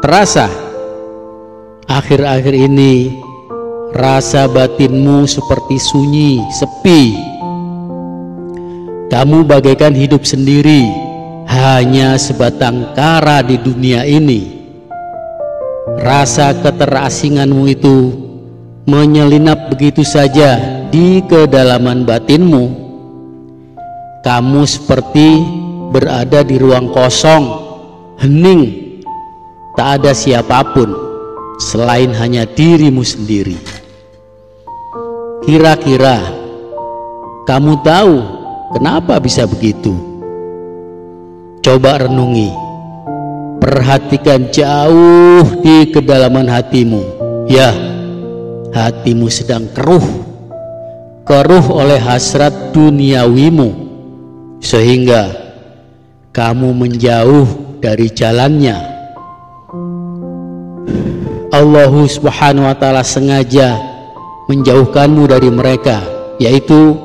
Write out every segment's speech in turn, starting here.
Terasa akhir-akhir ini rasa batinmu seperti sunyi, sepi. Kamu bagaikan hidup sendiri, hanya sebatang kara di dunia ini. Rasa keterasinganmu itu menyelinap begitu saja di kedalaman batinmu. Kamu seperti berada di ruang kosong, hening. Tak ada siapapun selain hanya dirimu sendiri. Kira-kira kamu tahu kenapa bisa begitu? Coba renungi, perhatikan jauh di kedalaman hatimu. Ya, hatimu sedang keruh oleh hasrat duniawimu, sehingga kamu menjauh dari jalannya. Allah Subhanahu wa ta'ala sengaja menjauhkanmu dari mereka, yaitu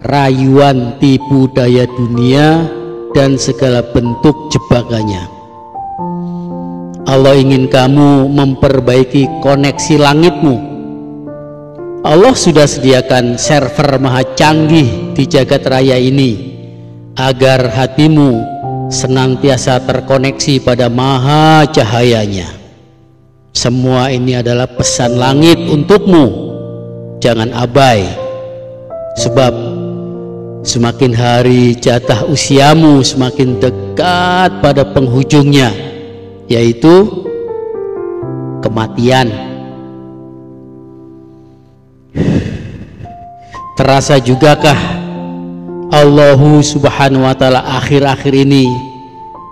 rayuan tipu daya dunia dan segala bentuk jebakannya. Allah ingin kamu memperbaiki koneksi langitmu. Allah sudah sediakan server maha canggih di jagat raya ini agar hatimu senantiasa terkoneksi pada maha cahayanya. Semua ini adalah pesan langit untukmu. Jangan abai, sebab semakin hari jatah usiamu semakin dekat pada penghujungnya, yaitu kematian. Terasa jugakah Allah Subhanahu wa ta'ala akhir-akhir ini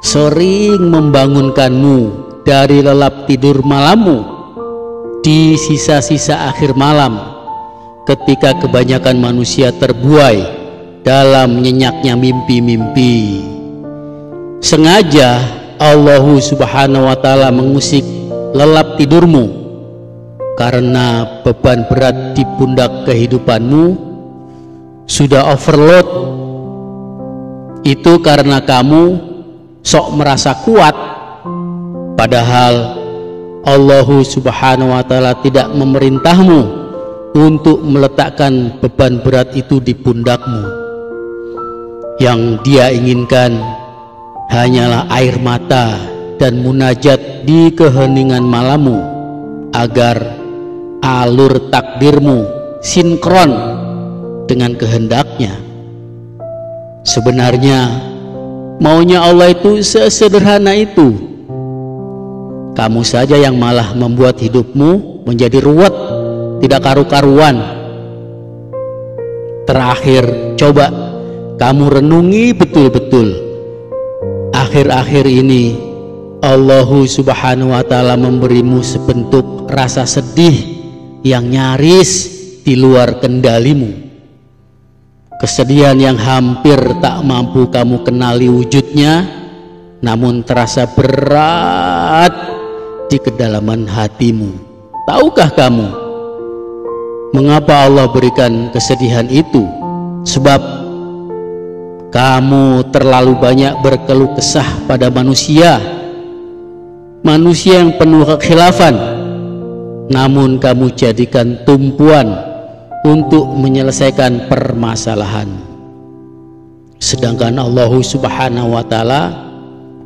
sering membangunkanmu dari lelap tidur malammu di sisa-sisa akhir malam, ketika kebanyakan manusia terbuai dalam nyenyaknya mimpi-mimpi. Sengaja Allah Subhanahu wa ta'ala mengusik lelap tidurmu karena beban berat di pundak kehidupanmu sudah overload. Itu karena kamu sok merasa kuat, padahal Allah Subhanahu wa ta'ala tidak memerintahmu untuk meletakkan beban berat itu di pundakmu. Yang Dia inginkan hanyalah air mata dan munajat di keheningan malammu, agar alur takdirmu sinkron dengan kehendaknya. Sebenarnya maunya Allah itu sesederhana itu. Kamu saja yang malah membuat hidupmu menjadi ruwet, tidak karu-karuan. Terakhir, coba kamu renungi betul-betul. Akhir-akhir ini Allah Subhanahu wa ta'ala memberimu sebentuk rasa sedih yang nyaris di luar kendalimu. Kesedihan yang hampir tak mampu kamu kenali wujudnya, namun terasa berat di kedalaman hatimu. Tahukah kamu mengapa Allah berikan kesedihan itu? Sebab kamu terlalu banyak berkeluh kesah pada manusia yang penuh kekhilafan, namun kamu jadikan tumpuan untuk menyelesaikan permasalahan. Sedangkan Allah Subhanahu wa ta'ala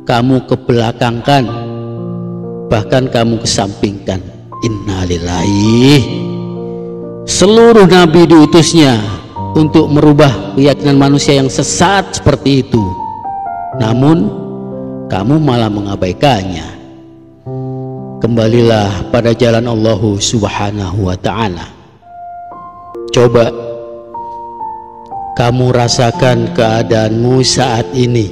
kamu kebelakangkan, bahkan kamu kesampingkan. Innalillahi. Seluruh nabi diutusnya untuk merubah keyakinan manusia yang sesat seperti itu, namun kamu malah mengabaikannya. Kembalilah pada jalan Allah Subhanahu wa ta'ala. Coba kamu rasakan keadaanmu saat ini.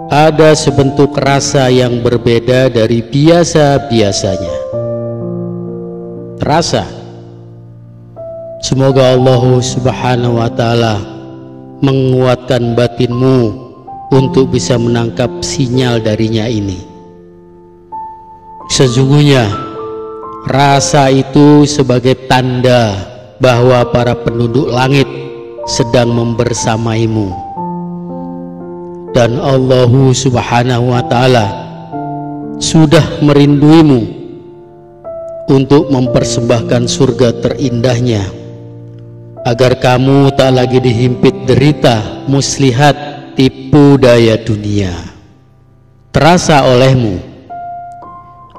Ada sebentuk rasa yang berbeda dari biasa-biasanya. Terasa. Semoga Allah Subhanahu wa ta'ala menguatkan batinmu untuk bisa menangkap sinyal darinya ini. Sesungguhnya rasa itu sebagai tanda bahwa para penduduk langit sedang membersamaimu, dan Allah Subhanahu wa ta'ala sudah merinduimu untuk mempersembahkan surga terindahnya, agar kamu tak lagi dihimpit derita, muslihat, tipu daya dunia. Terasa olehmu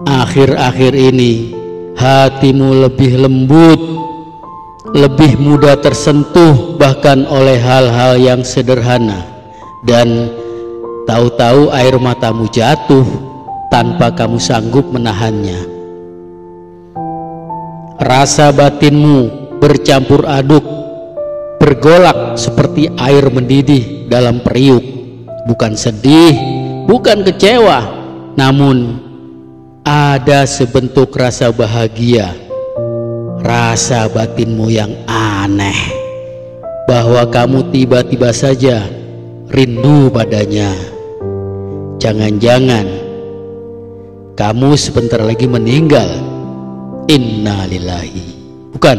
akhir-akhir ini hatimu lebih lembut, lebih mudah tersentuh bahkan oleh hal-hal yang sederhana, dan tahu-tahu air matamu jatuh tanpa kamu sanggup menahannya. Rasa batinmu bercampur aduk, bergolak seperti air mendidih dalam periuk. Bukan sedih, bukan kecewa, namun ada sebentuk rasa bahagia. Rasa batinmu yang aneh, bahwa kamu tiba-tiba saja rindu padanya. Jangan-jangan kamu sebentar lagi meninggal. Innalillahi. Bukan.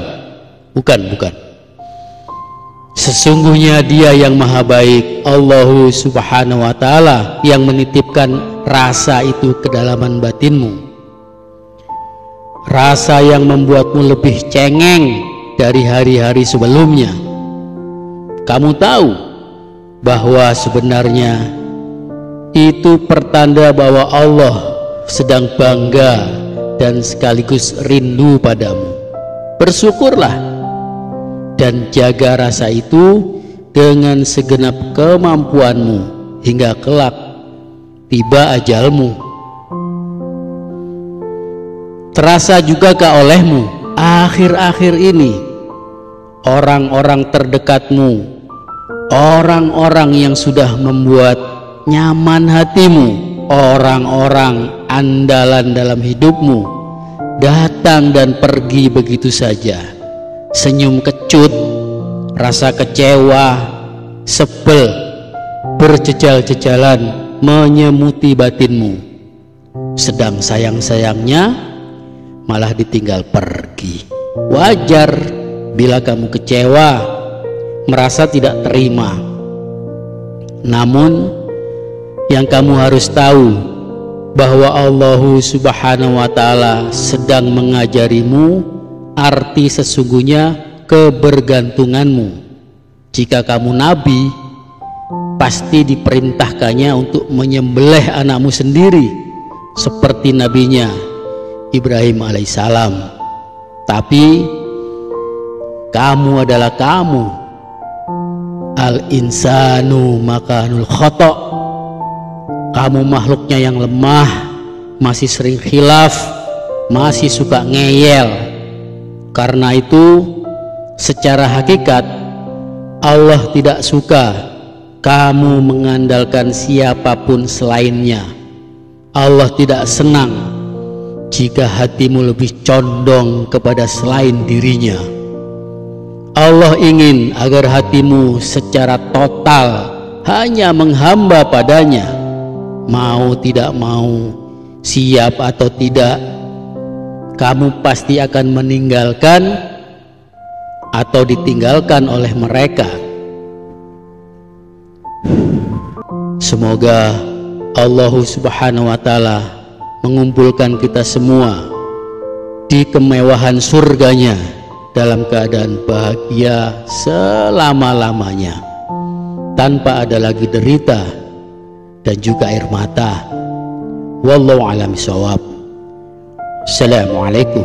Sesungguhnya Dia yang maha baik, Allahu subhanahu wa ta'ala, yang menitipkan rasa itu ke dalaman batinmu. Rasa yang membuatmu lebih cengeng dari hari-hari sebelumnya. Kamu tahu bahwa sebenarnya itu pertanda bahwa Allah sedang bangga dan sekaligus rindu padamu. Bersyukurlah dan jaga rasa itu dengan segenap kemampuanmu hingga kelak tiba ajalmu. Terasa jugakah olehmu akhir-akhir ini orang-orang terdekatmu, orang-orang yang sudah membuat nyaman hatimu, orang-orang andalan dalam hidupmu, datang dan pergi begitu saja? Senyum kecut, rasa kecewa, sebel, berjejal-jejalan menyemuti batinmu. Sedang sayang-sayangnya malah ditinggal pergi. Wajar bila kamu kecewa, merasa tidak terima. Namun yang kamu harus tahu bahwa Allahu subhanahu wa ta'ala sedang mengajarimu arti sesungguhnya kebergantunganmu. Jika kamu nabi, pasti diperintahkannya untuk menyembelih anakmu sendiri seperti nabinya Ibrahim alaihissalam. Tapi kamu adalah kamu, al-insanu makanul khata'. Kamu makhluknya yang lemah, masih sering khilaf, masih suka ngeyel. Karena itu secara hakikat Allah tidak suka kamu mengandalkan siapapun selainnya. Allah tidak senang jika hatimu lebih condong kepada selain dirinya. Allah ingin agar hatimu secara total hanya menghamba padanya. Mau tidak mau, siap atau tidak, kamu pasti akan meninggalkan atau ditinggalkan oleh mereka. Semoga Allah subhanahu wa ta'ala mengumpulkan kita semua di kemewahan surganya dalam keadaan bahagia selama-lamanya, tanpa ada lagi derita dan juga air mata. Wallahu a'lam bishawab. Assalamualaikum